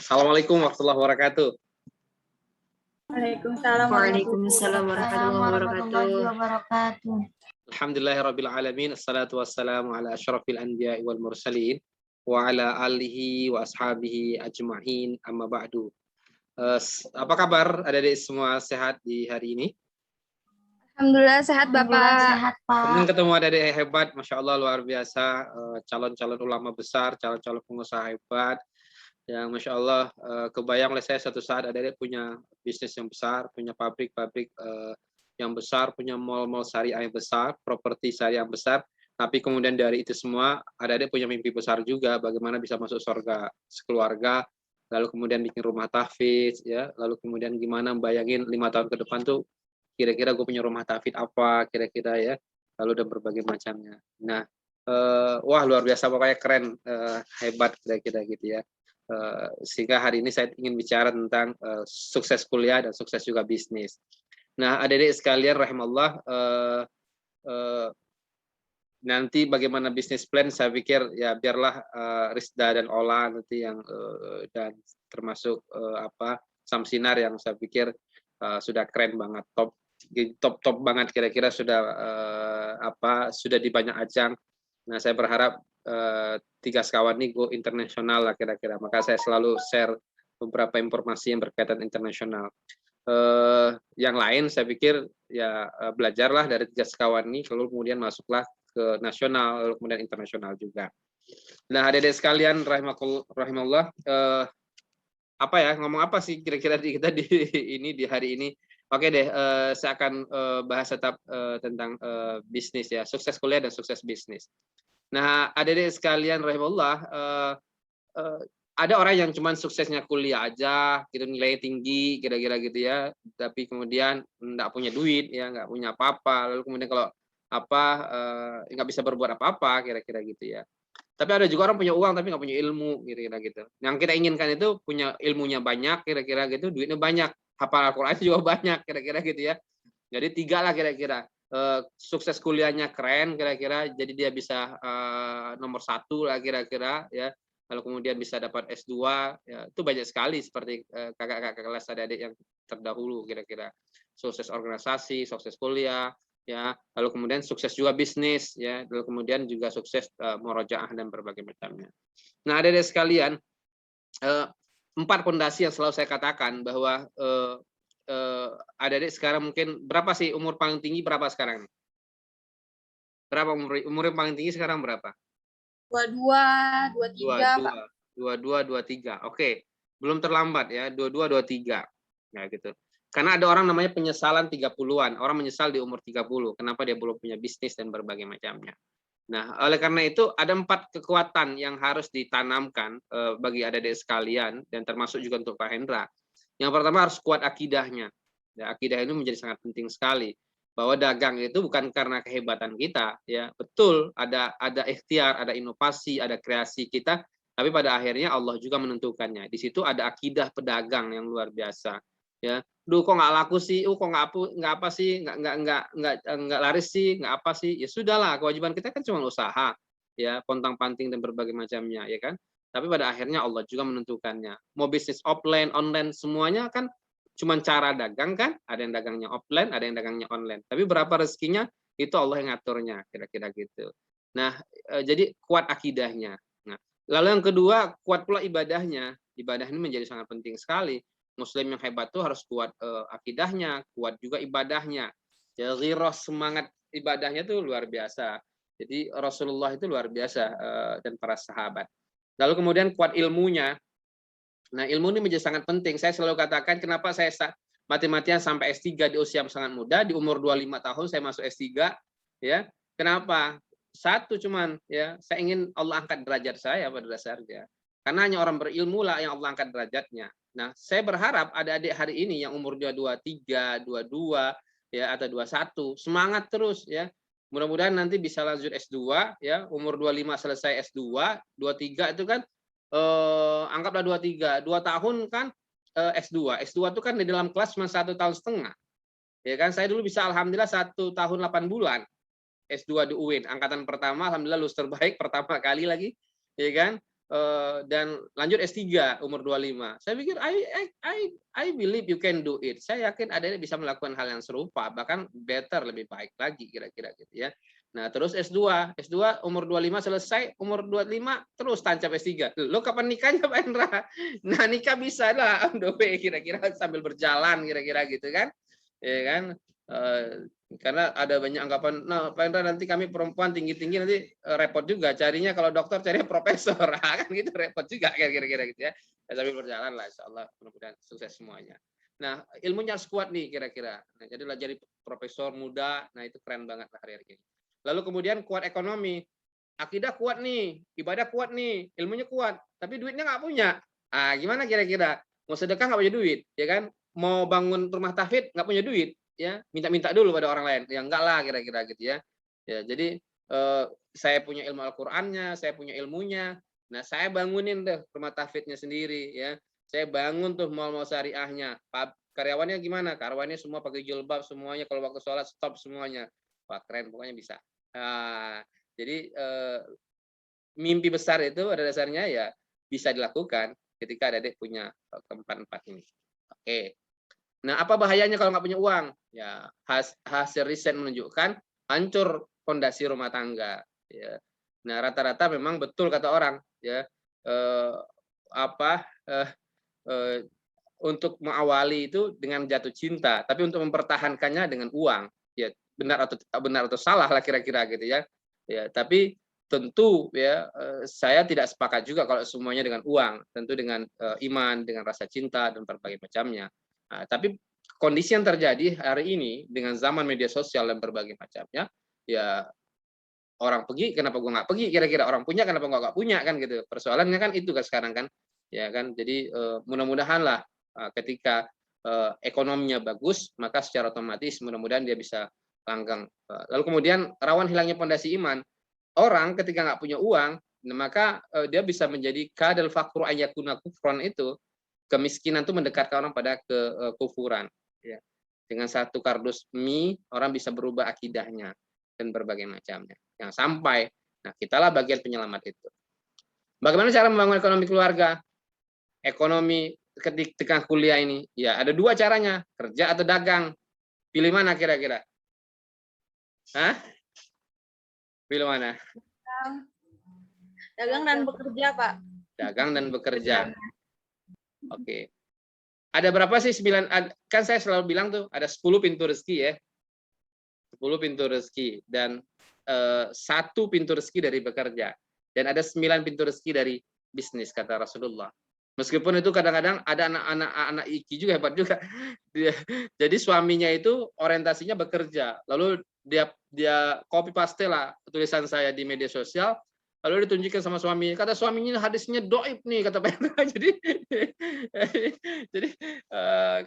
Assalamualaikum warahmatullahi wabarakatuh. Waalaikumsalam Waalaikumsalam warahmatullahi wabarakatuh. Alhamdulillahirabbil alamin, assalatu wassalamu ala asyrafil anbiya'i wal mursalin wa ala alihi wa ashabihi ajma'in, amma ba'du. Apa kabar adik-adik semua, sehat di hari ini? Alhamdulillah sehat Bapak. Sehat Pak. Kemudian ketemu adik-adik hebat, Masya Allah luar biasa, calon-calon ulama besar, calon-calon pengusaha hebat, yang Masya Allah kebayang oleh saya suatu saat adik-adik punya bisnis yang besar, punya pabrik-pabrik yang besar, punya mall-mall syariah yang besar, properti syariah yang besar, tapi kemudian dari itu semua adik-adik punya mimpi besar juga, bagaimana bisa masuk surga sekeluarga, lalu kemudian bikin rumah tahfidz, ya, lalu kemudian gimana bayangin 5 tahun ke depan tuh kira-kira gue punya rumah tahfidz apa kira-kira ya, lalu dan berbagai macamnya. Nah, wah luar biasa, pokoknya keren, hebat kira-kira gitu ya. Sehingga hari ini saya ingin bicara tentang sukses kuliah dan sukses juga bisnis. Nah, adik-adik sekalian rahimallah, nanti bagaimana bisnis plan saya pikir ya biarlah Rizda dan Ola nanti yang dan termasuk Samsinar yang saya pikir sudah keren banget, top banget kira-kira, sudah sudah di banyak ajang. Nah, saya berharap 3 sekawan ini go internasional lah kira-kira, maka saya selalu share beberapa informasi yang berkaitan internasional. Yang lain saya pikir ya belajarlah dari 3 sekawan ini, lalu kemudian masuklah ke nasional, lalu kemudian internasional juga. Nah, adik-adik sekalian rahimahullah, ngomong apa sih kira-kira kita di hari ini? Oke deh, saya akan bahas tetap tentang bisnis ya, sukses kuliah dan sukses bisnis. Nah, adik-adik sekalian rahimahullah, ada orang yang cuman suksesnya kuliah aja, gitu, nilai tinggi, kira-kira gitu ya, tapi kemudian nggak punya duit, ya, nggak punya apa-apa, lalu kemudian kalau nggak bisa berbuat apa-apa, kira-kira gitu ya. Tapi ada juga orang punya uang tapi nggak punya ilmu, kira-kira gitu. Yang kita inginkan itu punya ilmunya banyak, kira-kira gitu, duitnya banyak, hafal Al-Quran juga banyak, kira-kira gitu ya. Jadi 3 lah kira-kira. Sukses kuliahnya keren, kira-kira, jadi dia bisa nomor 1 lah kira-kira ya. Lalu kemudian bisa dapat S2, ya, itu banyak sekali seperti kakak-kakak kelas adik-adik yang terdahulu kira-kira. Sukses organisasi, sukses kuliah, ya, lalu kemudian sukses juga bisnis, ya, lalu kemudian juga sukses murojaah dan berbagai macamnya. Nah, adik-adik sekalian, 4 pondasi yang selalu saya katakan bahwa adik-adik sekarang mungkin berapa sih umur paling tinggi, berapa sekarang? Berapa umur paling tinggi sekarang berapa? 22, 23, Pak. 22, 23. Oke, belum terlambat ya, 22, 23. Nah, gitu. Karena ada orang namanya penyesalan 30-an. Orang menyesal di umur 30. Kenapa dia belum punya bisnis dan berbagai macamnya. Nah, oleh karena itu ada 4 kekuatan yang harus ditanamkan bagi adik-adik sekalian, dan termasuk juga untuk Pak Hendra. Yang pertama harus kuat akidahnya. Ya, akidah ini menjadi sangat penting sekali. Bahwa dagang itu bukan karena kehebatan kita, ya, betul ada ikhtiar, ada inovasi, ada kreasi kita, tapi pada akhirnya Allah juga menentukannya. Di situ ada akidah pedagang yang luar biasa, ya. Duh, kok nggak laku sih? Kok nggak apa sih? Nggak laris sih? Nggak apa sih? Ya sudahlah, kewajiban kita kan cuma usaha, ya, pontang-panting dan berbagai macamnya, ya kan. Tapi pada akhirnya Allah juga menentukannya. Mau bisnis offline, online, semuanya kan cuman cara dagang kan, ada yang dagangnya offline, ada yang dagangnya online. Tapi berapa rezekinya itu Allah yang ngaturnya, kira-kira gitu. Nah, jadi kuat akidahnya. Nah, lalu yang kedua, kuat pula ibadahnya. Ibadah ini menjadi sangat penting sekali. Muslim yang hebat tuh harus kuat akidahnya, kuat juga ibadahnya. Jadi semangat ibadahnya tuh luar biasa. Jadi Rasulullah itu luar biasa dan para sahabat. Lalu kemudian kuat ilmunya. Nah, ilmu ini menjadi sangat penting. Saya selalu katakan kenapa saya mati-matian sampai S3 di usia yang sangat muda, di umur 25 tahun saya masuk S3, ya. Kenapa? Satu cuman, ya, saya ingin Allah angkat derajat saya pada dasarnya. Karena hanya orang berilmu lah yang Allah angkat derajatnya. Nah, saya berharap ada adik hari ini yang umurnya 23, 22, ya, atau 21, semangat terus, ya. Mudah-mudahan nanti bisa lanjut S2, ya, umur 25 selesai S2, 23 itu kan anggaplah 23, 2 tahun kan S2. S2 itu kan di dalam kelas cuma 1,5 tahun. Ya kan, saya dulu bisa alhamdulillah 1 tahun 8 bulan S2 di UIN. Angkatan pertama alhamdulillah lulus terbaik pertama kali lagi, ya kan? dan lanjut S3 umur 25. Saya pikir I believe you can do it. Saya yakin adik-adik bisa melakukan hal yang serupa, bahkan better, lebih baik lagi kira-kira gitu ya. Nah, terus S2 umur 25 selesai, umur 25 terus tancap S3. Lo kapan nikahnya Pak Hendra? Nah, nikah bisa lah kira-kira sambil berjalan kira-kira gitu kan. Ya kan? Karena ada banyak anggapan, nah Pak Hendra nanti kami perempuan tinggi-tinggi nanti repot juga carinya, kalau dokter carinya profesor kan gitu, repot juga kira-kira gitu ya. Tapi berjalan lah insyaallah, mudah-mudahan sukses semuanya. Nah, ilmunya harus kuat nih kira-kira. Nah, jadilah jadi profesor muda, nah itu keren banget lah hari-hari ini. Lalu kemudian kuat ekonomi, akidah kuat nih, ibadah kuat nih, ilmunya kuat, tapi duitnya nggak punya. Ah, gimana kira-kira? Mau sedekah nggak punya duit, ya kan? Mau bangun rumah tahfidz nggak punya duit, ya minta-minta dulu pada orang lain, ya enggak lah kira-kira gitu ya. Ya jadi saya punya ilmu Al-Qur'annya, saya punya ilmunya. Nah, saya bangunin deh rumah tahfidznya sendiri ya. Saya bangun tuh mal-mal syariahnya. Karyawannya gimana? Karyawannya semua pakai jilbab semuanya, kalau waktu sholat stop semuanya. Wah, keren pokoknya bisa. Nah, jadi mimpi besar itu pada dasarnya ya bisa dilakukan ketika adik punya keempat-empat ini. Oke. Nah, apa bahayanya kalau nggak punya uang? Ya, hasil riset menunjukkan hancur fondasi rumah tangga. Ya. Nah, rata-rata memang betul kata orang, ya untuk mengawali itu dengan jatuh cinta, tapi untuk mempertahankannya dengan uang. Ya, benar atau salah lah kira-kira gitu ya. Ya, tapi tentu ya saya tidak sepakat juga kalau semuanya dengan uang. Tentu dengan iman, dengan rasa cinta dan berbagai macamnya. Nah, tapi kondisi yang terjadi hari ini dengan zaman media sosial dan berbagai macamnya, ya orang pergi, kenapa gua nggak pergi? Kira-kira orang punya, kenapa gua nggak punya kan gitu. Persoalannya kan itu kan sekarang kan, ya kan. Jadi mudah-mudahan lah ketika ekonominya bagus, maka secara otomatis mudah-mudahan dia bisa langgeng. Lalu kemudian rawan hilangnya fondasi iman. Orang ketika nggak punya uang, maka dia bisa menjadi kadal fakru ayakuna kufron itu. Kemiskinan itu mendekatkan orang pada kekufuran. Ya. Dengan satu kardus mie, orang bisa berubah akidahnya dan berbagai macamnya. Yang sampai, nah kitalah bagian penyelamat itu. Bagaimana cara membangun ekonomi keluarga? Ekonomi ketika kuliah ini, ya ada dua caranya, kerja atau dagang. Pilih mana kira-kira? Hah? Pilih mana? Dagang dan bekerja, Pak. Dagang dan bekerja. Oke. Ada berapa sih 9? Kan saya selalu bilang tuh ada 10 pintu rezeki ya. 10 pintu rezeki dan 1 pintu rezeki dari bekerja. Dan ada 9 pintu rezeki dari bisnis kata Rasulullah. Meskipun itu kadang-kadang ada anak iki juga hebat juga. Jadi suaminya itu orientasinya bekerja. Lalu dia copy paste lah tulisan saya di media sosial. Lalu ditunjukkan sama suaminya. Kata suaminya hadisnya doib nih kata Pak. jadi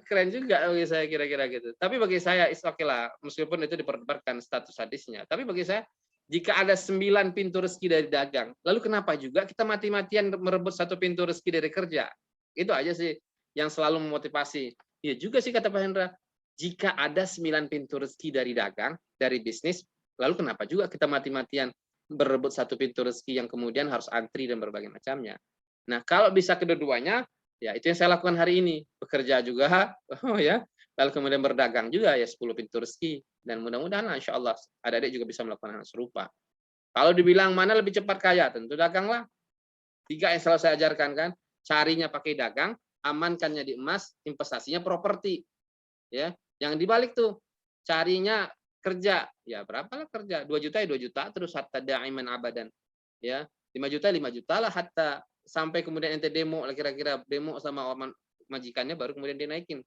keren juga bagi saya kira-kira gitu. Tapi bagi saya is okay lah, meskipun itu diperdebatkan status hadisnya. Tapi bagi saya jika ada 9 pintu rezeki dari dagang, lalu kenapa juga kita mati-matian merebut 1 pintu rezeki dari kerja? Itu aja sih yang selalu memotivasi. Iya juga sih kata Pak Hendra. Jika ada 9 pintu rezeki dari dagang, dari bisnis, lalu kenapa juga kita mati-matian berebut 1 pintu rezeki yang kemudian harus antri dan berbagai macamnya. Nah, kalau bisa kedua-duanya, ya itu yang saya lakukan hari ini. Bekerja juga, ya. Lalu kemudian berdagang juga, ya 10 pintu rezeki. Dan mudah-mudahan, insya Allah, adik-adik juga bisa melakukan hal serupa. Kalau dibilang mana lebih cepat kaya, tentu daganglah. 3 yang selalu saya ajarkan kan, carinya pakai dagang, amankannya di emas, investasinya properti. Ya, yang dibalik tuh, carinya kerja, ya berapalah kerja, 2 juta ya 2 juta terus hatta da'iman abadan, ya 5 juta 5 juta lah hatta sampai kemudian ente demo lah kira-kira demo sama majikannya baru kemudian dinaikin,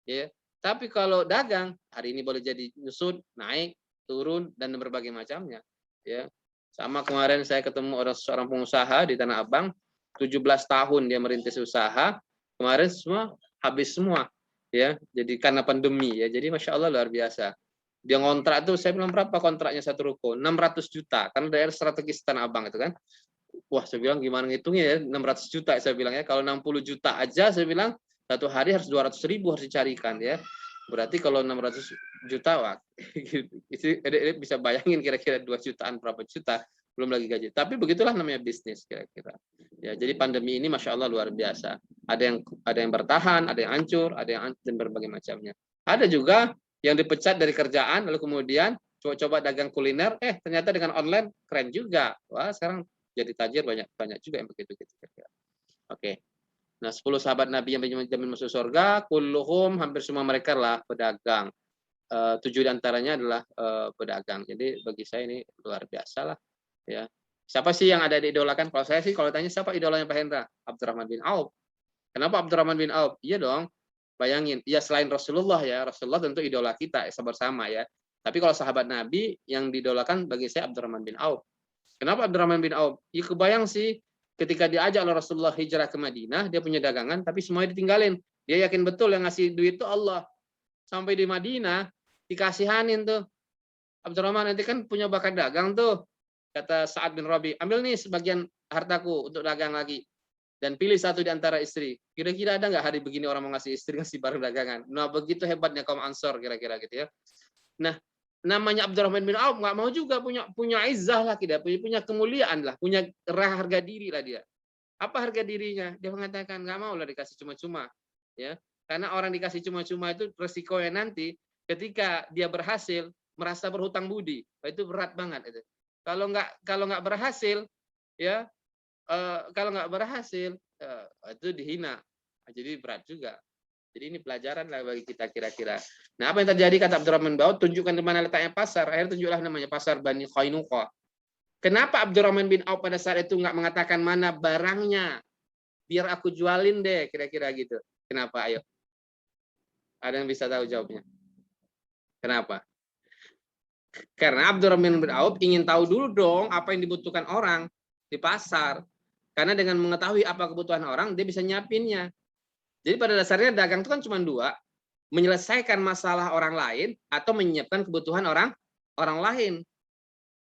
ya. Tapi kalau dagang hari ini boleh jadi nyusut, naik, turun dan berbagai macamnya, ya. Sama kemarin saya ketemu seorang pengusaha di Tanah Abang, 17 tahun dia merintis usaha, kemarin semua habis semua, ya. Jadi karena pandemi, ya. Jadi masya Allah luar biasa. Dia ngontrak tuh, saya bilang berapa kontraknya satu ruko? 600 juta, karena daerah strategis Tanah Abang itu kan. Wah, saya bilang gimana ngitungnya ya, 600 juta saya bilang ya. Kalau 60 juta aja saya bilang, satu hari harus 200.000 harus dicarikan ya. Berarti kalau 600 juta, wah, itu bisa bayangin kira-kira 2 jutaan berapa juta. belum lagi gaji. Tapi begitulah namanya bisnis kira-kira. Ya, jadi pandemi ini masya Allah luar biasa. Ada yang bertahan, ada yang hancur, ada yang dan berbagai macamnya. Ada juga yang dipecat dari kerjaan lalu kemudian coba-coba dagang kuliner, ternyata dengan online keren juga. Wah, sekarang jadi tajir banyak juga yang begitu gitu kira-kira. Oke. Nah, 10 sahabat Nabi yang menjamin masuk surga, kulluhum hampir semua mereka lah pedagang. 7 diantaranya adalah pedagang. Jadi bagi saya ini luar biasa lah. Ya, siapa sih yang ada diidolakan? Kalau saya sih, kalau tanya siapa idolanya Pak Hendra? Abdurrahman bin Auf. Kenapa Abdurrahman bin Auf? Iya dong. Bayangin, ya selain Rasulullah ya, Rasulullah tentu idola kita bersama ya. Tapi kalau sahabat Nabi yang didolakan bagi saya Abdurrahman bin Auf. Kenapa Abdurrahman bin Auf? Ya kebayang sih ketika diajak oleh Rasulullah hijrah ke Madinah, dia punya dagangan tapi semuanya ditinggalin. Dia yakin betul yang ngasih duit itu Allah. Sampai di Madinah dikasihanin tuh. Abdurrahman nanti kan punya bakat dagang tuh. Kata Sa'ad bin Rabi, ambil nih sebagian hartaku untuk dagang lagi. Dan pilih satu di antara istri. Kira-kira ada nggak hari begini orang mau ngasih istri, ngasih barang dagangan? Nah, begitu hebatnya kaum Ansor kira-kira gitu ya. Nah, namanya Abdurrahman bin Auf nggak mau juga punya izzah lah, kita punya kemuliaan lah, punya harga diri lah dia. Apa harga dirinya? Dia mengatakan nggak mau lah dikasih cuma-cuma, ya. Karena orang dikasih cuma-cuma itu resikonya nanti ketika dia berhasil merasa berhutang budi, itu berat banget itu. Kalau nggak berhasil, ya kalau nggak berhasil itu dihina, jadi berat juga. Jadi ini pelajaran lah bagi kita kira-kira. Nah, apa yang terjadi kata Abdurrahman bin Auf, tunjukkan di mana letaknya pasar. Akhirnya tunjuklah namanya pasar Bani Qainuqa. Kenapa Abdurrahman bin Auf pada saat itu nggak mengatakan mana barangnya, biar aku jualin deh, kira-kira gitu. Kenapa? Ayo, ada yang bisa tahu jawabnya? Kenapa? Karena Abdurrahman bin Auf ingin tahu dulu dong apa yang dibutuhkan orang di pasar. Karena dengan mengetahui apa kebutuhan orang, dia bisa nyiapinnya. Jadi pada dasarnya dagang itu kan cuma dua, menyelesaikan masalah orang lain atau menyiapkan kebutuhan orang lain.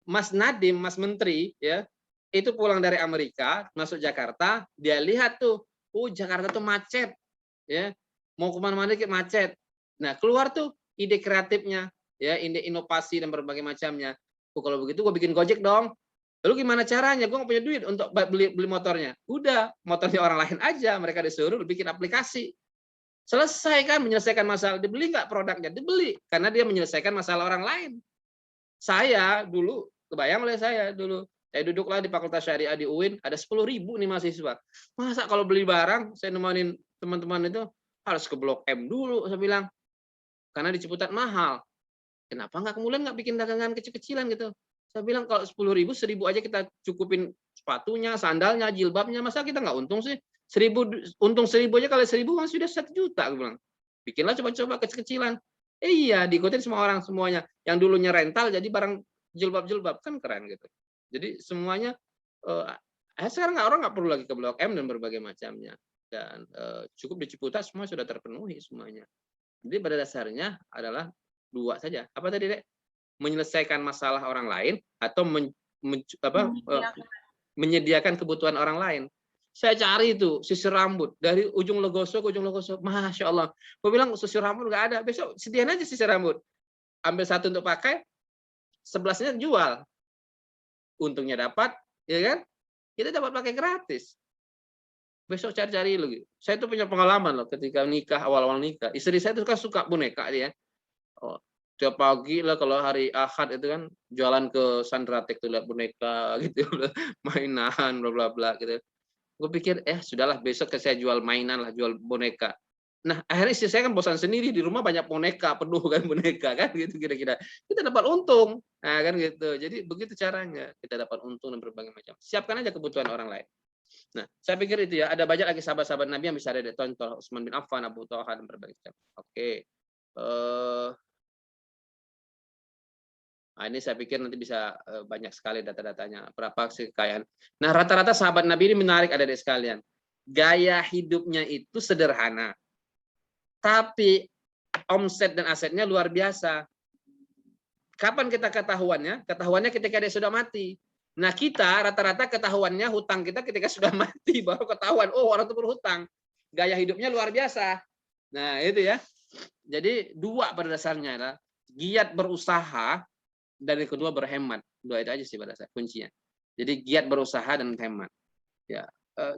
Mas Nadiem, Mas Menteri, ya itu pulang dari Amerika, masuk Jakarta, dia lihat tuh, Jakarta tuh macet, ya mau kemana-mana macet. Nah keluar tuh ide kreatifnya, ya ide inovasi dan berbagai macamnya. Kalau begitu gue bikin Gojek dong. Lalu gimana caranya? Gue nggak punya duit untuk beli motornya. Udah, motornya orang lain aja. Mereka disuruh bikin aplikasi. Selesai kan, menyelesaikan masalah. Dibeli nggak produknya? Dibeli. Karena dia menyelesaikan masalah orang lain. Saya dulu, kebayang oleh saya dulu. Saya duduklah di Fakultas Syariah di UIN, ada 10.000 nih mahasiswa. Masa kalau beli barang, saya nemenin teman-teman itu, harus ke Blok M dulu, saya bilang. Karena di Ciputat mahal. Kenapa nggak kemudian nggak bikin dagangan kecil-kecilan gitu? Saya bilang kalau 10.000, 1.000 aja kita cukupin sepatunya, sandalnya, jilbabnya, masa kita nggak untung sih? 1.000, untung 1.000 aja kali 1.000 kan sudah 1 juta, aku bilang. Bikinlah coba-coba kecil-kecilan. Iya, diikutin semua orang semuanya. Yang dulunya rental jadi barang jilbab-jilbab, kan keren gitu. Jadi semuanya, sekarang orang nggak perlu lagi ke Blok M dan berbagai macamnya. Dan cukup di Ciputat semua sudah terpenuhi semuanya. Jadi pada dasarnya adalah dua saja. Apa tadi, Dek? Menyelesaikan masalah orang lain atau menyediakan kebutuhan orang lain. Saya cari itu sisir rambut dari ujung Legoso ke ujung Legoso, masya Allah. Gue bilang sisir rambut nggak ada, besok sediain aja sisir rambut. Ambil satu untuk pakai, 11-nya jual. Untungnya dapat, ya kan? Kita dapat pakai gratis. Besok cari-cari lagi. Saya tuh punya pengalaman loh ketika nikah, awal-awal nikah. Istri saya tuh kan suka boneka dia. Oh, tiap pagi lah kalau hari Ahad itu kan jualan ke Sandratek tuh lihat boneka gitu, mainan bla bla bla gitu. Gue pikir sudahlah besok saya jual mainan lah, jual boneka. Nah akhirnya istri saya kan bosan sendiri di rumah, banyak boneka, penuh kan boneka kan gitu, kira-kira kita dapat untung, nah kan gitu. Jadi begitu caranya kita dapat untung dan berbagai macam. Siapkan aja kebutuhan orang lain. Nah saya pikir itu ya, ada banyak lagi sahabat-sahabat Nabi yang bisa ada contoh, Utsman bin Affan, Abu Talha dan berbagai macam. Oke. Nah, ini saya pikir nanti bisa banyak sekali data-datanya, berapa sih kekayaan. Nah, rata-rata sahabat Nabi ini menarik, adik-adik sekalian. Gaya hidupnya itu sederhana, tapi omset dan asetnya luar biasa. Kapan kita ketahuannya? Ketahuannya ketika dia sudah mati. Nah, kita rata-rata ketahuannya hutang kita ketika sudah mati, baru ketahuan, orang itu berhutang. Gaya hidupnya luar biasa. Nah, itu ya. Jadi dua pada dasarnya adalah giat berusaha, dan yang kedua berhemat. Dua itu aja sih pada saat kuncinya. Jadi giat berusaha dan hemat. Ya,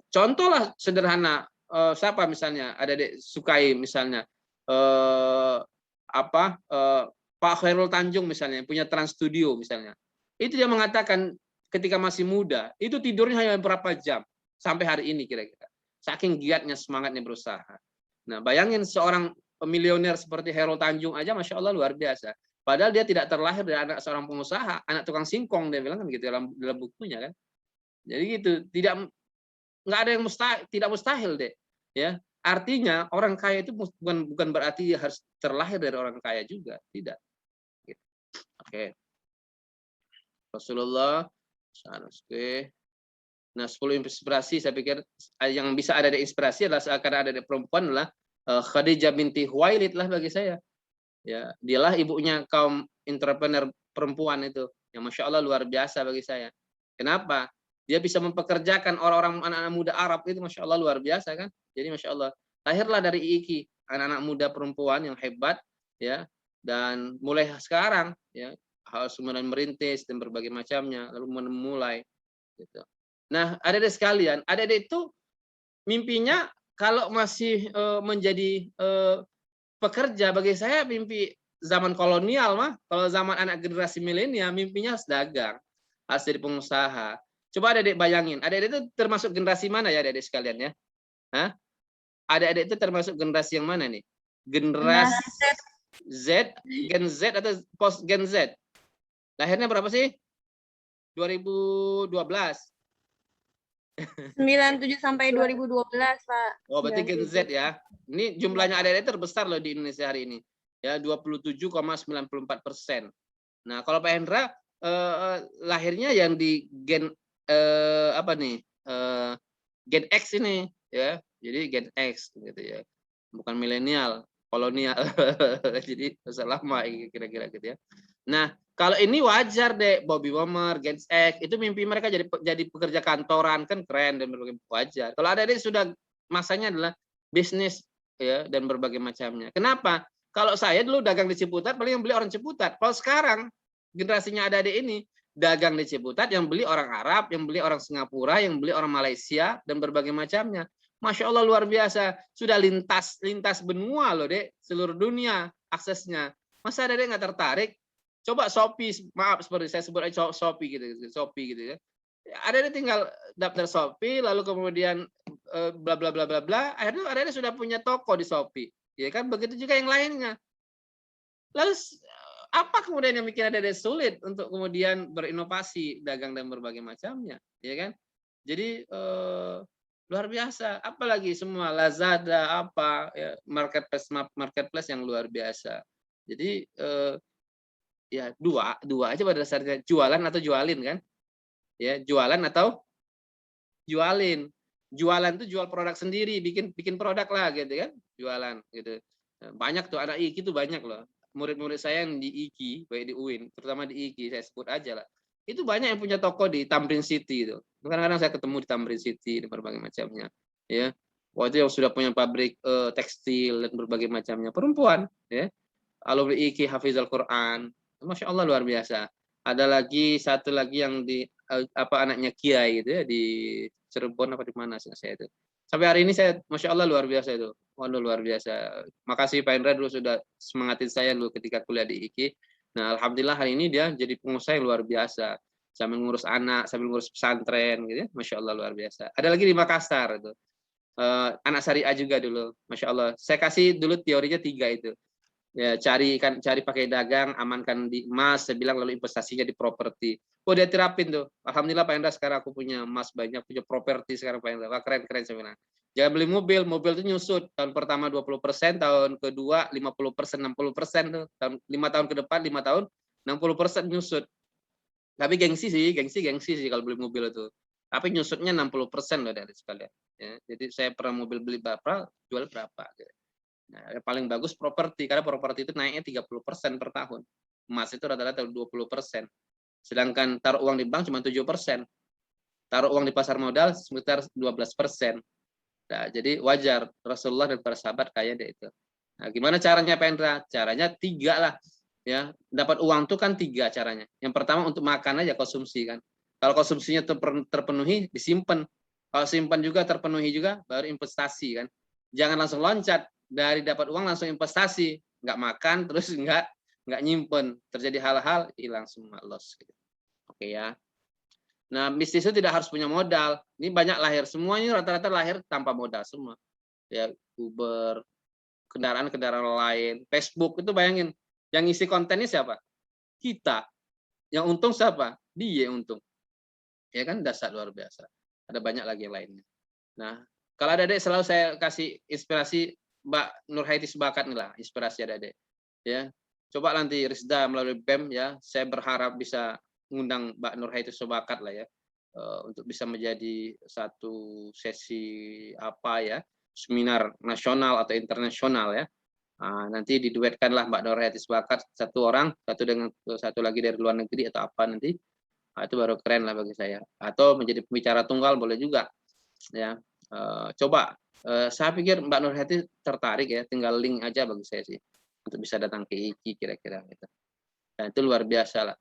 contohlah sederhana, siapa misalnya adik-adik sukai misalnya Pak Khairul Tanjung misalnya punya Trans Studio misalnya. Itu dia mengatakan ketika masih muda itu tidurnya hanya berapa jam sampai hari ini kira-kira. Saking giatnya semangatnya berusaha. Nah, bayangin seorang milioner seperti Khairul Tanjung aja, masya Allah luar biasa. Padahal dia tidak terlahir dari anak seorang pengusaha, anak tukang singkong dia bilang kan gitu dalam bukunya kan. Jadi gitu, nggak ada yang mustahil, tidak mustahil deh. Ya, artinya orang kaya itu bukan berarti dia harus terlahir dari orang kaya juga, tidak. Gitu. Oke. Rasulullah. Oke. Nah, 10 inspirasi saya pikir yang bisa ada di inspirasi adalah karena ada di perempuan adalah Khadijah binti Khuwailid lah bagi saya. Ya, dialah ibunya kaum entrepreneur perempuan itu. Yang masya Allah luar biasa bagi saya. Kenapa? Dia bisa mempekerjakan orang-orang anak-anak muda Arab itu masya Allah luar biasa kan. Jadi masya Allah lahirlah dari IIKI anak-anak muda perempuan yang hebat ya, dan mulai sekarang ya harus kemudian merintis dan berbagai macamnya lalu memulai gitu. Nah, adik-adik sekalian, adik-adik itu mimpinya kalau masih menjadi pekerja, bagi saya mimpi zaman kolonial mah. Kalau zaman anak generasi milenial mimpinya harus dagang, harus jadi pengusaha. Coba adik-adik bayangin, adik-adik itu termasuk generasi mana ya adik-adik sekalian ya? Hah? Adik-adik itu termasuk generasi yang mana nih? Generasi Z, Gen Z atau post Gen Z? Lahirnya berapa sih? 2012. 97 sampai 2012, Pak. Oh, berarti Gen Z ya. Ini jumlahnya adik-adik terbesar loh di Indonesia hari ini. Ya, 27,94%. Nah, kalau Pak Hendra lahirnya yang di Gen Gen X ini ya. Jadi Gen X gitu ya. Bukan milenial, kolonial. Jadi masa lama kira-kira gitu ya. Nah, kalau ini wajar deh, Bobby Womer, Gen X itu mimpi mereka jadi pekerja kantoran kan keren dan berbagai wajar. Kalau ada sudah masanya adalah bisnis ya dan berbagai macamnya. Kenapa? Kalau saya dulu dagang di Ciputat paling yang beli orang Ciputat. Kalau sekarang generasinya adik-adik ini dagang di Ciputat yang beli orang Arab, yang beli orang Singapura, yang beli orang Malaysia dan berbagai macamnya. Masya Allah luar biasa. Sudah lintas benua loh dek, seluruh dunia aksesnya. Masa adik-adik nggak tertarik? Coba Shopee, maaf seperti saya sebut aja Shopee gitu ya. Ada tinggal daftar Shopee, lalu kemudian bla bla bla bla bla. Akhirnya ada sudah punya toko di Shopee, ya kan? Begitu juga yang lainnya. Lalu apa kemudian yang bikin ada sulit untuk kemudian berinovasi dagang dan berbagai macamnya, ya kan? Jadi luar biasa. Apalagi semua Lazada apa ya, marketplace yang luar biasa. Jadi ya dua aja pada dasarnya, jualan atau jualin kan ya, jualan atau jualin. Jualan itu jual produk sendiri, bikin produk lah gitu kan, jualan gitu. Banyak tuh anak IKI itu banyak loh, murid-murid saya yang di IKI baik di UIN, terutama di IKI saya sebut aja lah, itu banyak yang punya toko di Tamrin City itu. Kadang-kadang saya ketemu di Tamrin City dan berbagai macamnya ya. Waktu yang sudah punya pabrik tekstil dan berbagai macamnya, perempuan ya, alumni IKI Hafizul Quran. Masya Allah luar biasa. Ada lagi satu lagi yang di anaknya Kiai gitu ya di Cirebon apa di mana sih saya itu. Sampai hari ini saya Masya Allah luar biasa itu. Waduh luar biasa. Makasih Pak Indra dulu sudah semangatin saya dulu ketika kuliah di IKI. Nah alhamdulillah hari ini dia jadi pengusaha yang luar biasa. Sambil ngurus anak, sambil ngurus pesantren gitu ya. Masya Allah luar biasa. Ada lagi di Makassar itu. Anak syariah juga dulu. Masya Allah. Saya kasih dulu teorinya 3 itu. Ya, cari pakai dagang, amankan di emas, saya bilang, lalu investasinya di properti. Oh dia terapin tuh. Alhamdulillah Pak Hendra sekarang aku punya emas banyak, punya properti sekarang Pak Hendra. Wah, keren saya bilang. Jangan beli mobil itu nyusut. Tahun pertama 20%, tahun kedua 50%, 60% tuh. 5 tahun ke depan 5 tahun 60% nyusut. Tapi gengsi sih kalau beli mobil itu. Tapi nyusutnya 60% loh dari sekalian. Ya, jadi saya pernah mobil beli berapa, jual berapa. Gitu. Nah, yang paling bagus properti, karena properti itu naiknya 30% per tahun. Emas itu rata-rata 20%. Sedangkan taruh uang di bank cuma 7%. Taruh uang di pasar modal sekitar 12%. Nah, jadi wajar Rasulullah dan para sahabat kaya deh itu. Nah, gimana caranya Pak Hendra? Caranya 3 lah. Ya, dapat uang itu kan 3 caranya. Yang pertama untuk makan aja, konsumsi kan. Kalau konsumsinya terpenuhi, disimpan. Kalau simpan juga terpenuhi juga, baru investasi kan. Jangan langsung loncat dari dapat uang langsung investasi, nggak makan terus nggak nyimpen, terjadi hal-hal hilang semua, loss. Gitu. Oke ya. Nah, bisnis itu tidak harus punya modal. Ini banyak lahir, semuanya rata-rata lahir tanpa modal semua. Ya, Uber, kendaraan-kendaraan lain, Facebook itu bayangin, yang isi kontennya siapa? Kita. Yang untung siapa? Dia yang untung. Ya kan, dasar luar biasa. Ada banyak lagi yang lainnya. Nah, kalau adik-adik selalu saya kasih inspirasi Mbak Nurhaiti Sebakat nih lah, inspirasi adik-adik. Ya, coba nanti Rizda melalui BEM ya, saya berharap bisa mengundang Mbak Nurhaiti Sebakat lah ya, untuk bisa menjadi satu sesi apa ya, seminar nasional atau internasional ya. Nah, nanti diduetkanlah Mbak Nurhaiti Sebakat satu orang, satu lagi dari luar negeri atau apa nanti. Nah, itu baru keren lah bagi saya. Atau menjadi pembicara tunggal boleh juga. Ya, coba. Saya pikir Mbak Nurhaiti tertarik ya, tinggal link aja bagi saya sih untuk bisa datang ke IKI kira-kira gitu. Dan itu luar biasa lah.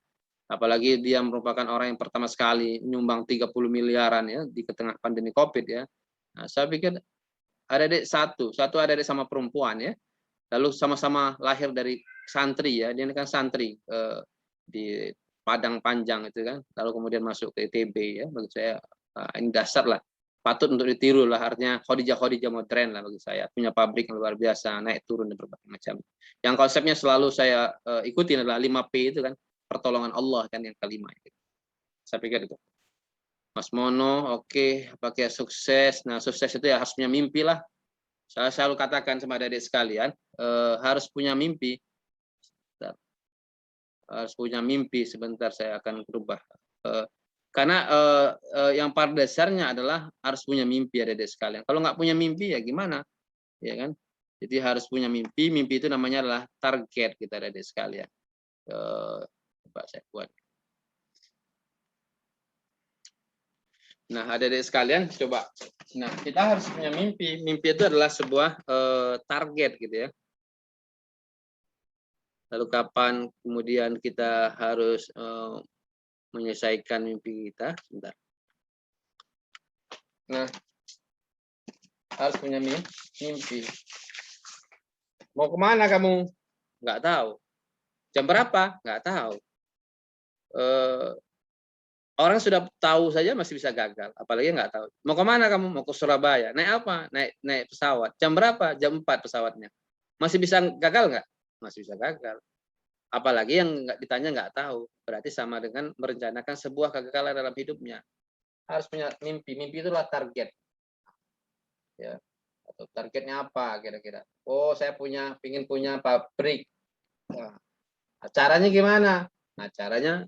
Apalagi dia merupakan orang yang pertama sekali nyumbang 30 miliaran ya di tengah pandemi Covid ya. Nah, saya pikir adik-adik satu adik-adik sama perempuan ya. Lalu sama-sama lahir dari santri ya. Dia ini kan santri di Padang Panjang itu kan. Lalu kemudian masuk ke ITB ya. Bagi saya ini dasar lah. Patut untuk ditiru lah, artinya Khadijah modern lah bagi saya. Punya pabrik yang luar biasa, naik turun dan berbagai macam. Yang konsepnya selalu saya ikuti adalah 5P itu kan, pertolongan Allah kan yang kelima itu. Saya pikir itu. Mas Mono, oke, pakai sukses. Nah, sukses itu ya harus punya mimpi lah. Saya selalu katakan sama adik-adik sekalian, harus punya mimpi. Harus punya mimpi. Sebentar saya akan berubah. Karena yang pada dasarnya adalah harus punya mimpi adik-adik sekalian. Kalau nggak punya mimpi ya gimana? Ya kan? Jadi harus punya mimpi. Mimpi itu namanya adalah target kita adik-adik sekalian. Coba saya buat. Nah, adik-adik sekalian coba. Nah, kita harus punya mimpi. Mimpi itu adalah sebuah target gitu ya. Lalu kapan kemudian kita harus menyelesaikan mimpi kita? Sebentar. Nah, harus punya mimpi. Mau kemana kamu? Nggak tahu. Jam berapa? Nggak tahu. Orang sudah tahu saja masih bisa gagal, apalagi nggak tahu. Mau kemana kamu? Mau ke Surabaya. Naik apa? Naik pesawat. Jam berapa? Jam 4 pesawatnya. Masih bisa gagal nggak? Masih bisa gagal. Apalagi yang nggak ditanya nggak tahu. Berarti sama dengan merencanakan sebuah kegagalan dalam hidupnya. Harus punya mimpi. Mimpi itulah target. Ya. Atau targetnya apa kira-kira? Oh, saya ingin punya pabrik. Nah, caranya gimana? Nah, caranya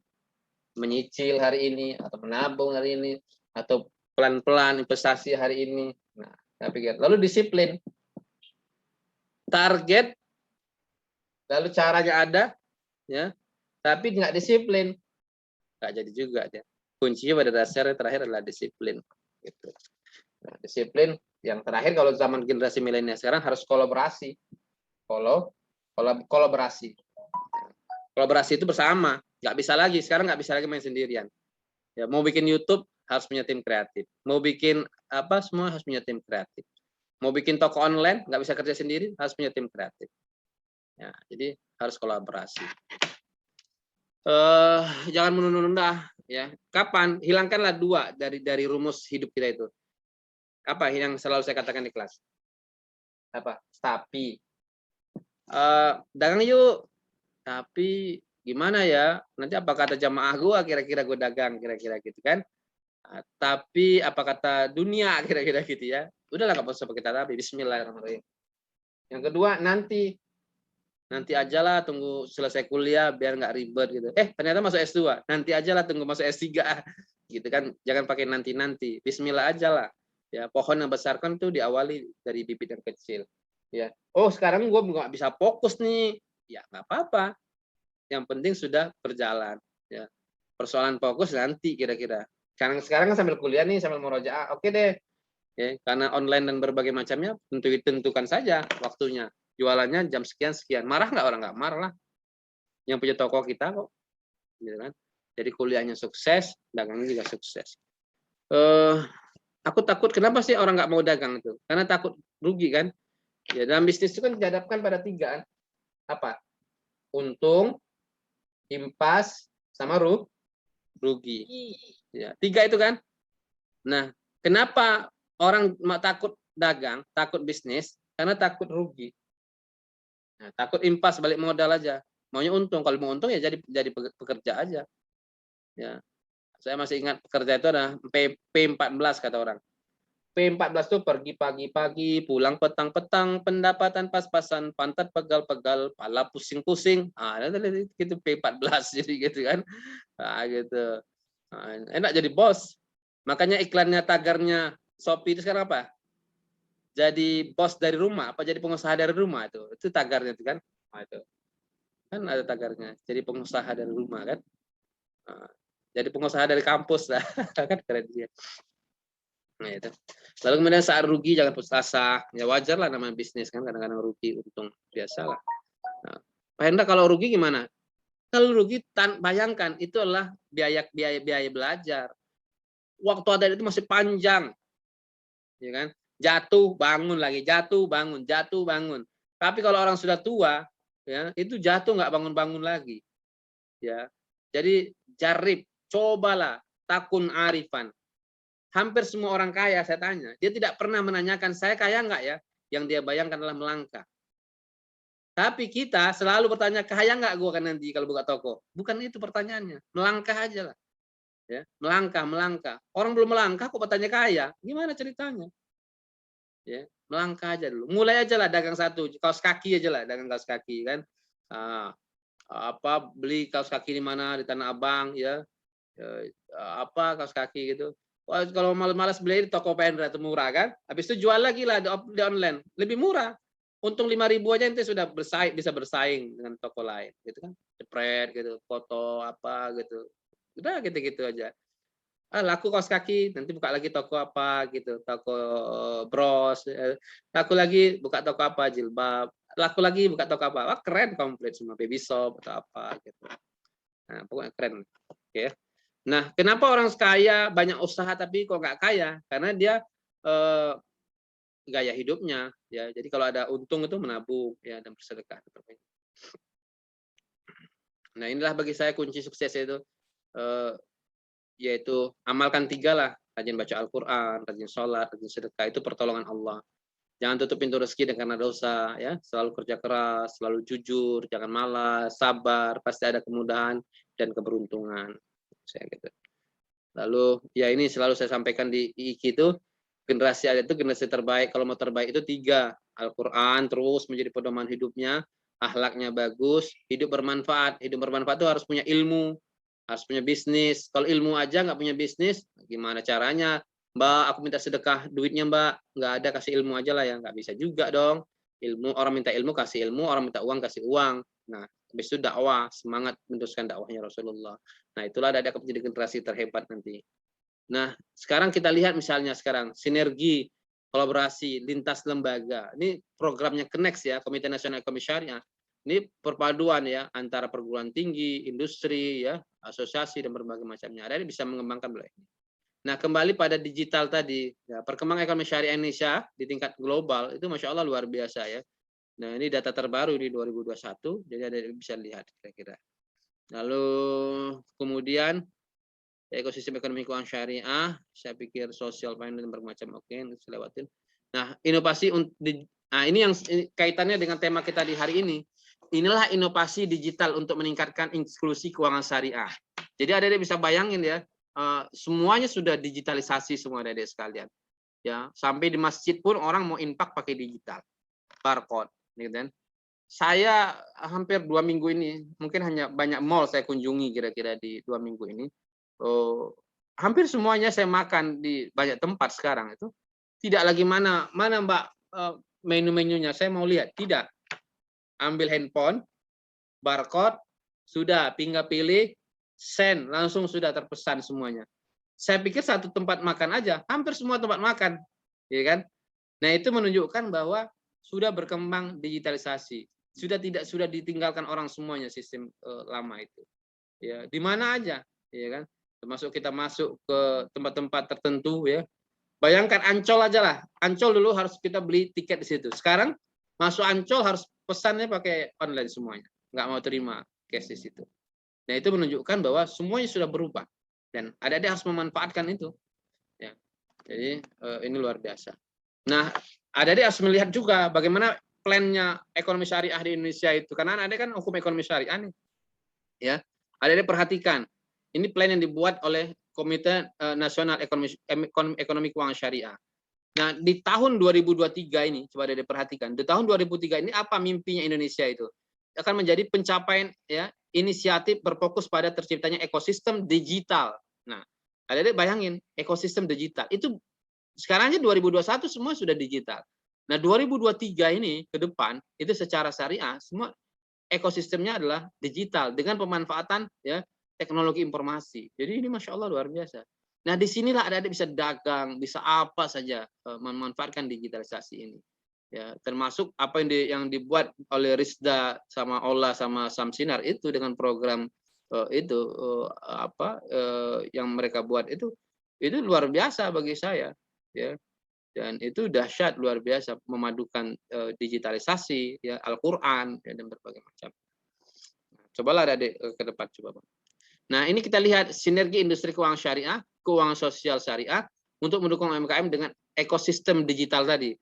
menyicil hari ini atau menabung hari ini atau pelan-pelan investasi hari ini. Nah, saya pikir. Lalu disiplin. Target lalu caranya ada ya. Tapi nggak disiplin. Nggak jadi juga ya. Kuncinya pada dasarnya terakhir adalah disiplin gitu. Nah, disiplin yang terakhir kalau zaman generasi milenial sekarang harus kolaborasi. Kolaborasi. Kolaborasi itu bersama. Nggak bisa lagi. Sekarang nggak bisa lagi main sendirian. Ya, mau bikin YouTube harus punya tim kreatif. Mau bikin apa semua harus punya tim kreatif. Mau bikin toko online nggak bisa kerja sendiri, harus punya tim kreatif. Ya, jadi harus kolaborasi. Jangan menunda-nunda ya. Kapan? Hilangkanlah 2 dari rumus hidup kita itu. Apa yang selalu saya katakan di kelas? Apa? Tapi dagang yuk. Tapi gimana ya? Nanti apa kata jamaah gua kira-kira gua dagang kira-kira gitu kan? Tapi apa kata dunia kira-kira gitu ya? Udahlah nggak usah pakai tapi. Bismillahirrahmanirrahim. Yang kedua nanti ajalah tunggu selesai kuliah biar nggak ribet gitu. Ternyata masuk S2. Nanti ajalah tunggu masuk S3 gitu kan. Jangan pakai nanti. Bismillah ajalah. Ya, pohon yang besar kan tuh diawali dari bibit yang kecil. Ya. Oh, sekarang gue nggak bisa fokus nih. Ya, nggak apa-apa. Yang penting sudah berjalan. Ya. Persoalan fokus nanti kira-kira. Sekarang kan sambil kuliah nih, sambil murojaah. Oke deh. Ya, karena online dan berbagai macamnya, tentukan saja waktunya. Jualannya jam sekian. Marah nggak orang? Nggak marah lah. Yang punya toko kita kok. Gitu kan. Jadi kuliahnya sukses, dagangnya juga sukses. Aku takut, kenapa sih orang nggak mau dagang itu? Karena takut rugi kan? Ya, dalam bisnis itu kan dihadapkan pada 3 kan? Apa? Untung, impas, sama rugi. Ya, 3 itu kan? Nah, kenapa orang takut dagang, takut bisnis? Karena takut rugi. Nah, takut impas balik modal aja. Maunya untung. Kalau mau untung ya jadi pekerja aja. Ya. Saya masih ingat pekerja itu ada P14 kata orang. P14 itu pergi pagi-pagi, pulang petang-petang, pendapatan pas-pasan, pantat pegal-pegal, pala pusing-pusing. Gitu P14 jadi gitu kan. Gitu. Enak jadi bos. Makanya iklannya tagarnya Shopee itu sekarang apa? Jadi bos dari rumah, apa jadi pengusaha dari rumah itu tagarnya itu kan? Itu kan ada tagarnya. Jadi pengusaha dari rumah kan? Jadi pengusaha dari kampus lah, kan keren dia. Nah, itu. Lalu kemudian saat rugi jangan putus asa. Ya wajar lah namanya bisnis kan, kadang-kadang rugi, untung biasa lah. Nah, Pak Hendra kalau rugi gimana? Kalau rugi bayangkan itu adalah biaya belajar. Waktu ada itu masih panjang, ya kan? Jatuh bangun lagi, jatuh bangun, jatuh bangun. Tapi kalau orang sudah tua, ya itu jatuh nggak bangun-bangun lagi, ya. Jadi jarib, cobalah takun arifan. Hampir semua orang kaya saya tanya, dia tidak pernah menanyakan saya kaya nggak ya. Yang dia bayangkan adalah melangkah. Tapi kita selalu bertanya kaya nggak gue kan nanti kalau buka toko. Bukan itu pertanyaannya, melangkah aja lah. Ya, melangkah. Orang belum melangkah kok bertanya kaya, gimana ceritanya? Ya, melangkah aja dulu. Mulai aja lah dagang satu, kaos kaki aja lah, dagang kaos kaki kan. Beli kaos kaki di mana di Tanah Abang ya. Kaos kaki gitu. Kalau malas beli di toko Pendra itu murah kan. Habis itu jual lagi lah di online, lebih murah. Untung 5.000 aja nanti sudah bisa bersaing dengan toko lain gitu kan. Jepret gitu, foto apa gitu. Udah gitu-gitu aja. Laku kaos kaki, nanti buka lagi toko apa gitu, toko bros, laku lagi buka toko apa, jilbab, laku lagi buka toko apa, keren komplit semua, baby shop atau apa gitu. Nah, pokoknya keren. Oke. Nah, kenapa orang kaya banyak usaha tapi kok nggak kaya? Karena dia gaya hidupnya, ya. Jadi kalau ada untung itu menabung, ya, dan bersedekah. Nah, inilah bagi saya kunci sukses itu. Yaitu amalkan 3 lah, rajin baca Al-Quran, rajin sholat, rajin sedekah, itu pertolongan Allah. Jangan tutup pintu rezeki dengan dosa, ya. Selalu kerja keras, selalu jujur, jangan malas, sabar, pasti ada kemudahan dan keberuntungan. Saya gitu. Lalu ya ini selalu saya sampaikan di IIK itu, generasi ada itu generasi terbaik. Kalau mau terbaik itu 3, Al-Quran terus menjadi pedoman hidupnya, akhlaknya bagus, hidup bermanfaat. Hidup bermanfaat itu harus punya ilmu, harus punya bisnis. Kalau ilmu aja nggak punya bisnis, gimana caranya? Mbak, aku minta sedekah duitnya Mbak, nggak ada, kasih ilmu aja lah ya, nggak bisa juga dong. Ilmu, orang minta ilmu kasih ilmu, orang minta uang kasih uang. Nah, habis itu dakwah, semangat meneruskan dakwahnya Rasulullah. Nah, itulah ada akan menjadi generasi terhebat nanti. Nah, sekarang kita lihat misalnya sekarang sinergi, kolaborasi lintas lembaga. Ini programnya Connect ya, Komite Nasional Ekonomi Syariah. Ini perpaduan ya antara perguruan tinggi, industri ya, asosiasi dan berbagai macamnya. Ada yang bisa mengembangkan beliau ini. Nah, kembali pada digital tadi, ya, perkembangan ekonomi syariah Indonesia di tingkat global itu Masya Allah luar biasa ya. Nah, ini data terbaru di 2021, jadi ada yang bisa lihat kira-kira. Lalu kemudian ekosistem ekonomi keuangan syariah, saya pikir sosial finance dan bermacam, oke, saya lewatin. Nah, inovasi ini yang kaitannya dengan tema kita di hari ini. Inilah inovasi digital untuk meningkatkan inklusi keuangan syariah. Jadi adik-adik bisa bayangin ya, semuanya sudah digitalisasi semua adik-adik sekalian. Ya, sampai di masjid pun orang mau infak pakai digital, barcode, gitu kan. Saya hampir 2 minggu ini, mungkin hanya banyak mall saya kunjungi kira-kira di 2 minggu ini. Hampir semuanya saya makan di banyak tempat sekarang itu tidak lagi mana Mbak menu-menunya, saya mau lihat, tidak. Ambil handphone, barcode, sudah tinggal pilih, send, langsung sudah terpesan semuanya. Saya pikir satu tempat makan aja, hampir semua tempat makan, ya kan? Nah, itu menunjukkan bahwa sudah berkembang digitalisasi, sudah ditinggalkan orang semuanya sistem lama itu. Ya, di mana aja. ya kan? Termasuk kita masuk ke tempat-tempat tertentu ya. Bayangkan Ancol aja lah. Ancol dulu harus kita beli tiket di situ. Sekarang masuk Ancol harus pesannya pakai online semuanya. Nggak mau terima cash di situ. Nah, itu menunjukkan bahwa semuanya sudah berubah. Dan adik-adik harus memanfaatkan itu. Ya. Jadi ini luar biasa. Nah, adik-adik harus melihat juga bagaimana plannya ekonomi syariah di Indonesia itu. Karena adik kan hukum ekonomi syariah nih. Ya. Adik-adik perhatikan. Ini plan yang dibuat oleh Komite Nasional Ekonomi Keuangan Syariah. Nah, di tahun 2023 ini, coba Dede perhatikan, di tahun 2003 ini apa mimpinya Indonesia itu? Akan menjadi pencapaian ya inisiatif berfokus pada terciptanya ekosistem digital. Nah, Dede bayangin ekosistem digital itu sekarang aja 2021 semua sudah digital. Nah, 2023 ini ke depan itu secara syariah semua ekosistemnya adalah digital dengan pemanfaatan ya teknologi informasi. Jadi ini Masya Allah luar biasa. Nah, disinilah adik-adik bisa dagang, bisa apa saja memanfaatkan digitalisasi ini. Ya, termasuk apa yang dibuat oleh Rizda sama Ola sama Samsinar itu dengan program yang mereka buat itu luar biasa bagi saya. Ya, dan itu dahsyat luar biasa memadukan digitalisasi, ya Al-Quran ya, dan berbagai macam. Nah, cobalah adik ke depan coba Bang. Nah, ini kita lihat sinergi industri keuangan syariah, keuangan sosial syariah untuk mendukung UMKM dengan ekosistem digital tadi.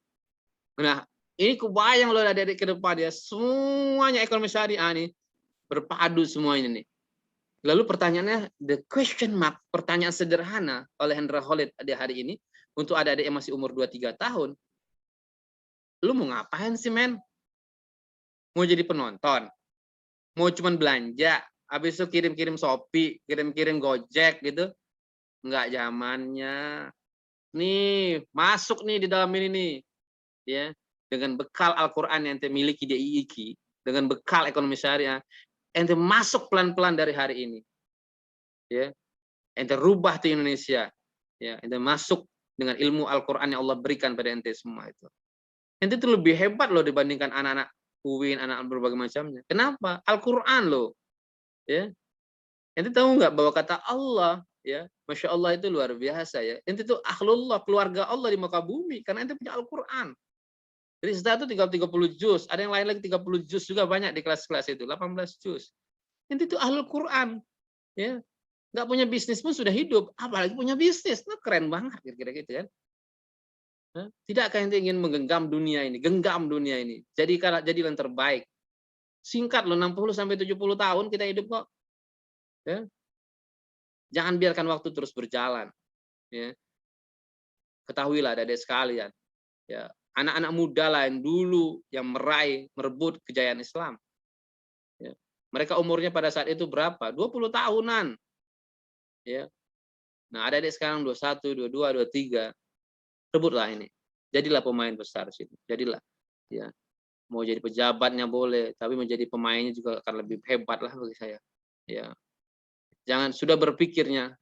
Nah, ini kebayang loh dari ke depan ya, semuanya ekonomi syariah nih berpadu semuanya nih. Lalu pertanyaannya, the question mark, pertanyaan sederhana oleh Hendra Khalid di hari ini untuk adik-adik yang masih umur 2-3 tahun. Lu mau ngapain sih, men? Mau jadi penonton? Mau cuman belanja? Habis itu kirim-kirim Shopee, kirim-kirim Gojek gitu. Enggak zamannya. Nih, masuk nih di dalam ini nih. Ya, dengan bekal Al-Qur'an yang ente miliki di IIKI, dengan bekal ekonomi syariah, ente masuk pelan-pelan dari hari ini. Ya. Ente rubah di Indonesia. Ya, ente masuk dengan ilmu Al-Qur'an yang Allah berikan pada ente semua itu. Ente itu lebih hebat loh dibandingkan anak-anak UIN, anak berbagai macamnya. Kenapa? Al-Qur'an loh. Ya, ente tahu nggak bahwa kata Allah ya, Masya Allah itu luar biasa ya. Ente itu ahlullah, keluarga Allah di muka bumi karena ente punya Al-Quran. Jadi satu 30 juz, ada yang lain lagi 30 juz juga banyak di kelas-kelas itu, 18 juz. Ente itu ahlul Quran, ya. Nggak punya bisnis pun sudah hidup, apalagi punya bisnis, nah, keren banget kira-kira gitu kan. Tidakkah ente ingin menggenggam dunia ini, genggam dunia ini, jadi yang terbaik. Singkat loh, 60 sampai 70 tahun kita hidup kok. Ya. Jangan biarkan waktu terus berjalan. Ya. Ketahuilah adik-adik sekalian. Ya. Anak-anak muda lah yang dulu yang merebut kejayaan Islam. Ya. Mereka umurnya pada saat itu berapa? 20 tahunan. Ya. Nah, adik-adik sekarang 21, 22, 23. Rebutlah ini. Jadilah pemain besar situ. Jadilah. Ya. Mau jadi pejabatnya boleh, tapi menjadi pemainnya juga akan lebih hebat lah bagi saya. Ya. Jangan sudah berpikirnya.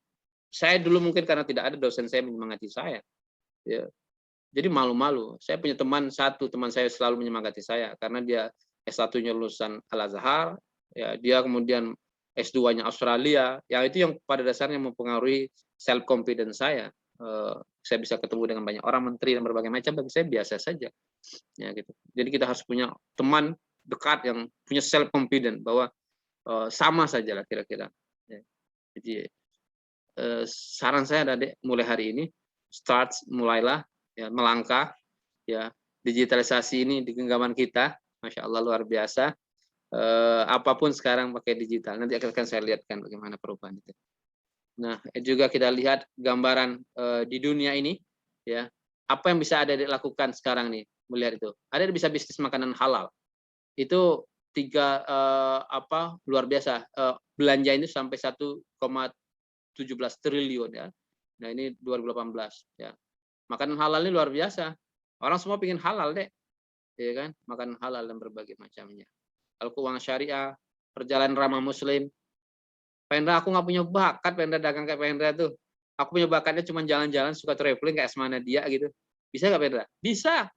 Saya dulu mungkin karena tidak ada dosen saya menyemangati saya. Ya. Jadi malu-malu. Saya punya teman saya selalu menyemangati saya karena dia S1-nya lulusan Al-Azhar, ya, dia kemudian S2-nya Australia. Ya itu yang pada dasarnya mempengaruhi self confidence saya. Saya bisa ketemu dengan banyak orang, menteri dan berbagai macam, bagi saya biasa saja. Ya gitu. Jadi kita harus punya teman dekat yang punya self confidence bahwa sama saja lah kira-kira. Ya. Jadi saran saya adik mulai hari ini mulailah ya melangkah ya digitalisasi ini di genggaman kita, Masya Allah luar biasa. Apapun sekarang pakai digital. Nanti akan saya lihatkan bagaimana perubahan itu. Nah, juga kita lihat gambaran di dunia ini ya apa yang bisa adik lakukan sekarang nih melihat itu. Adik bisa bisnis makanan halal. Itu luar biasa belanja ini sampai 1,17 triliun ya. Nah ini 2018 ya. Makanan halal ini luar biasa. Orang semua pengen halal deh, ya kan? Makan halal dan berbagai macamnya. Al-Keuangan Syariah, perjalanan ramah Muslim. Pendra aku nggak punya bakat, Pendra dagang kayak Pendra tuh. Aku punya bakatnya cuma jalan-jalan, suka traveling kayak Asmana dia gitu. Bisa nggak Pendra? Bisa.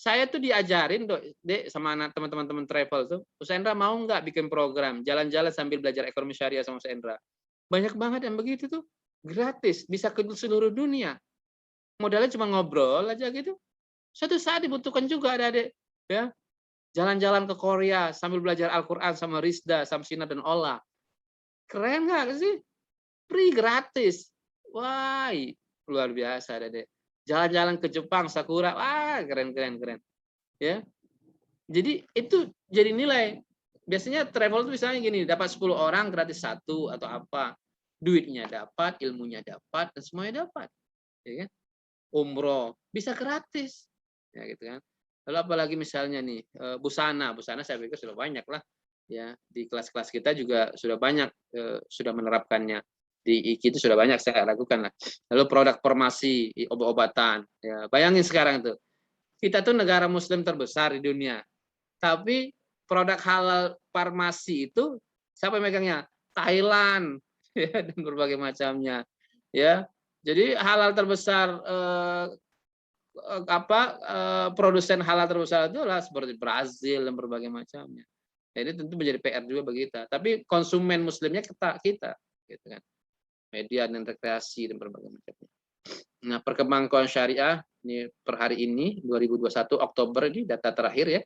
Saya tuh diajarin dek sama anak teman-teman travel tuh. Usendra mau nggak bikin program jalan-jalan sambil belajar ekonomi syariah sama Usendra? Banyak banget yang begitu tuh. Gratis, bisa ke seluruh dunia. Modalnya cuma ngobrol aja gitu. Suatu saat dibutuhkan juga adik-adik. Ya, jalan-jalan ke Korea sambil belajar Al-Quran sama Rizda, Samsina, dan Ola. Keren nggak sih? Free, gratis. Wah, luar biasa adik-adik. Jalan-jalan ke Jepang, Sakura. Wah, keren. Ya, jadi itu jadi nilai. Biasanya travel itu misalnya gini, dapat 10 orang gratis satu atau apa. Duitnya dapat, ilmunya dapat, dan semuanya dapat. Ya kan? Umroh bisa gratis. Ya gitu kan. Lalu apalagi misalnya nih, busana saya pikir sudah banyak lah. Ya, di kelas-kelas kita juga sudah banyak sudah menerapkannya. Di IKI itu sudah banyak saya lakukan lah. Lalu produk farmasi, obat-obatan. Ya, bayangin sekarang tuh. Kita tuh negara muslim terbesar di dunia. Tapi produk halal farmasi itu siapa yang megangnya? Thailand ya, dan berbagai macamnya. Ya. Jadi halal terbesar produsen halal terbesar itu adalah seperti Brazil dan berbagai macamnya. Jadi tentu menjadi PR juga bagi kita. Tapi konsumen muslimnya kita gitu kan. Media dan rekreasi dan berbagai macamnya. Nah, perkembangan keuangan syariah ini per hari ini 2021 Oktober ini data terakhir ya.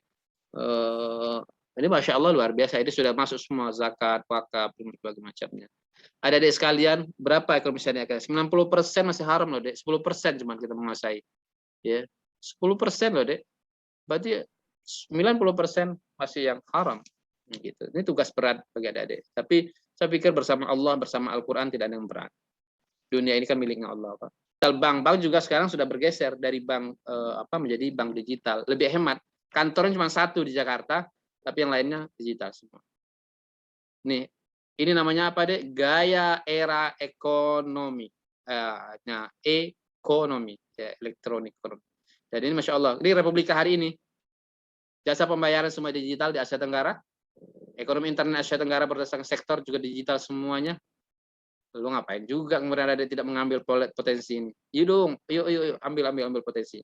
Ini Masya Allah luar biasa. Ini sudah masuk semua zakat, wakaf, dan berbagai macamnya. Ada adik sekalian, berapa ekonomi syariah? 90% masih haram loh, Dek. 10% cuma kita menguasai. Ya, 10% loh, Dek. Berarti 90% masih yang haram. Gitu. Ini tugas berat bagi adik-adik. Tapi saya pikir bersama Allah, bersama Al-Quran tidak ada yang berat. Dunia ini kan miliknya Allah, Pak. Bank juga sekarang sudah bergeser dari bank menjadi bank digital, lebih hemat. Kantornya cuma satu di Jakarta, tapi yang lainnya digital semua. Nih, ini namanya apa deh? Gaya era ekonomi. Nah, ekonomi, ya, elektronik. Jadi ini Masya Allah. Ini Republika hari ini. Jasa pembayaran semua digital di Asia Tenggara. Ekonomi internet Asia Tenggara berdasarkan sektor juga digital semuanya. Lu ngapain juga kemudian ada tidak mengambil potensi ini? Yuk ambil potensi.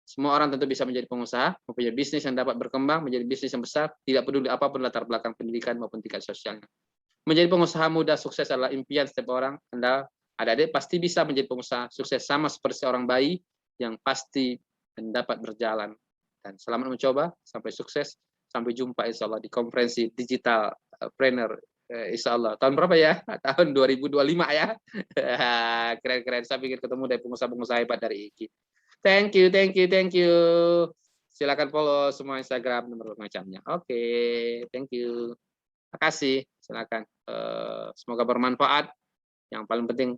Semua orang tentu bisa menjadi pengusaha, mempunyai bisnis yang dapat berkembang, menjadi bisnis yang besar, tidak peduli apapun latar belakang pendidikan maupun tingkat sosialnya. Menjadi pengusaha muda sukses adalah impian setiap orang. Anda adik-adik pasti bisa menjadi pengusaha sukses sama seperti seorang bayi yang pasti dan dapat berjalan. Dan selamat mencoba, sampai sukses, sampai jumpa insya Allah di konferensi digital trainer. Insya Allah. Tahun berapa ya? Tahun 2025 ya. Keren-keren. Saya pikir ketemu dari pengusaha-pengusaha hebat dari IKI. Thank you. Silakan follow semua Instagram dan berbagai macamnya. Oke, thank you. Makasih. Silakan. Semoga bermanfaat. Yang paling penting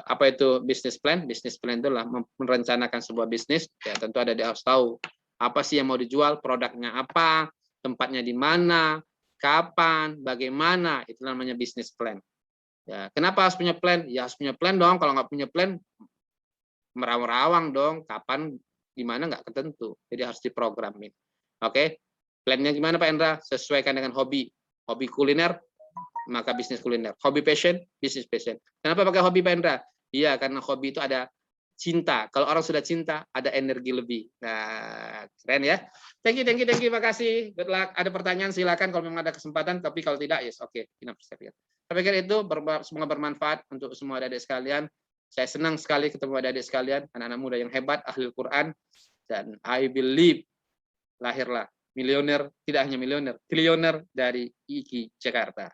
apa itu business plan? Business plan itu adalah merencanakan sebuah bisnis. Ya tentu ada harus tahu apa sih yang mau dijual, produknya apa, tempatnya di mana, kapan, bagaimana, itu namanya business plan. Ya, kenapa harus punya plan? Ya harus punya plan dong. Kalau nggak punya plan, merawang-rawang dong. Kapan, gimana nggak ketentu. Jadi harus diprogramin. Oke, plannya gimana Pak Endra? Sesuaikan dengan hobi. Hobi kuliner, maka bisnis kuliner. Hobi passion, bisnis passion. Kenapa pakai hobi Pak Endra? Iya, karena hobi itu ada cinta. Kalau orang sudah cinta, ada energi lebih. Nah, keren ya. Thank you. Makasih. Good luck. Ada pertanyaan silakan kalau memang ada kesempatan. Tapi kalau tidak, yes, oke. Saya pikir itu semoga bermanfaat untuk semua adik-adik sekalian. Saya senang sekali ketemu adik-adik sekalian, anak-anak muda yang hebat, ahli Al-Quran. Dan I believe lahirlah milioner, tidak hanya milioner, triliuner dari IKI Jakarta.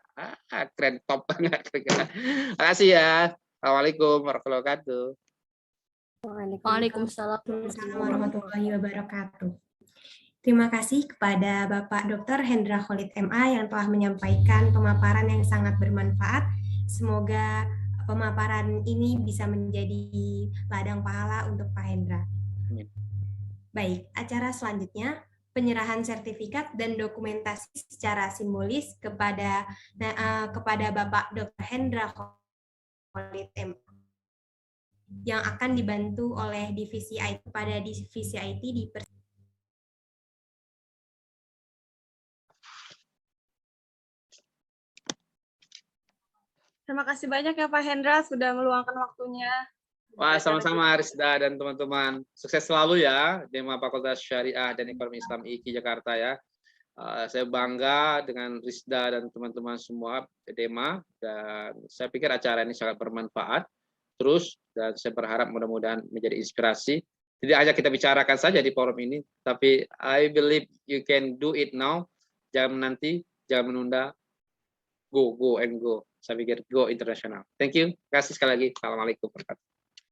Keren, top banget. Makasih ya. Assalamualaikum warahmatullahi wabarakatuh. Waalaikumsalam. Warahmatullahi wabarakatuh. Terima kasih kepada Bapak Dr. Hendra Khalid MA yang telah menyampaikan pemaparan yang sangat bermanfaat. Semoga pemaparan ini bisa menjadi ladang pahala untuk Pak Hendra. Amin. Baik, acara selanjutnya penyerahan sertifikat dan dokumentasi secara simbolis kepada Bapak Dr. Hendra Khalid MA yang akan dibantu oleh divisi IT pada divisi IT di Terima kasih banyak ya Pak Hendra sudah meluangkan waktunya. Wah, sama-sama Rizda dan teman-teman. Sukses selalu ya di Fakultas Syariah dan Ekonomi Islam IKI Jakarta ya. Saya bangga dengan Rizda dan teman-teman semua DEMA, dan saya pikir acara ini sangat bermanfaat terus, dan saya berharap mudah-mudahan menjadi inspirasi. Tidak hanya kita bicarakan saja di forum ini, tapi I believe you can do it now. Jangan menanti, jangan menunda. Go and go. Saya pikir go internasional. Thank you. Terima kasih sekali lagi. Assalamualaikum warahmatullahi wabarakatuh.